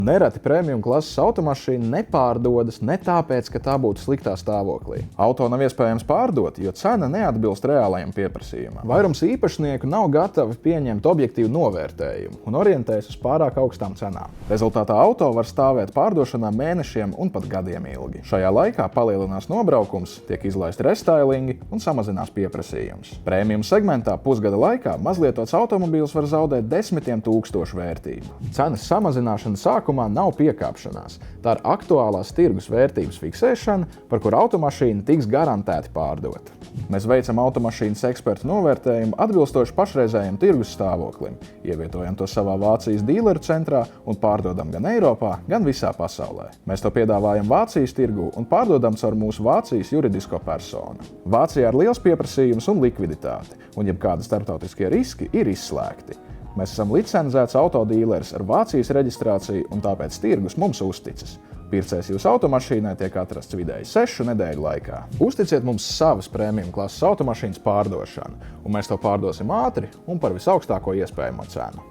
Nereti premium klases automašīna nepārdodas ne tāpēc, ka tā būtu sliktā stāvoklī. Auto nav iespējams pārdot, jo cena neatbilst reālajam pieprasījumam. Vairums īpašnieku nav gatavi pieņemt objektīvu novērtējumu un orientējas uz pārāk augstām cenām. Rezultātā auto var stāvēt pārdošanā mēnešiem un pat gadiem ilgi. Šajā laikā palielinās nobraukums, tiek izlaisti restylingi un samazinās pieprasījums. Premium segmentā pusgada laikā mazlietots automobīls var zaudēt desmitiem tūkstošu vērtību. Cenas samazināšana sākumā nav piekāpšanās. Tā ir aktuālās tirgus vērtības fiksēšana, par kuru automašīna tiks garantēti pārdota. Mēs veicam automašīnas ekspertu novērtējumu atbilstoši pašreizējam tirgus stāvoklim, ievietojam to savā Vācijas dīleru centrā un pārdodam gan Eiropā, gan visā pasaulē. Mēs to piedāvājam Vācijas tirgū un pārdodam caur mūsu Vācijas juridisko personu. Vācijā ir liels pieprasījums un likviditāte, un jebkādi starptautiskie riski ir izslēgti. Mēs esam licencēts autodīleris ar Vācijas reģistrāciju, un tāpēc tirgus mums uzticas. Pircējs jūsu automašīnai tiek atrasts vidēji 6 nedēļu laikā. Uzticiet mums savas premium klases automašīnas pārdošanu, un mēs to pārdosim ātri un par visaugstāko iespējamo cenu.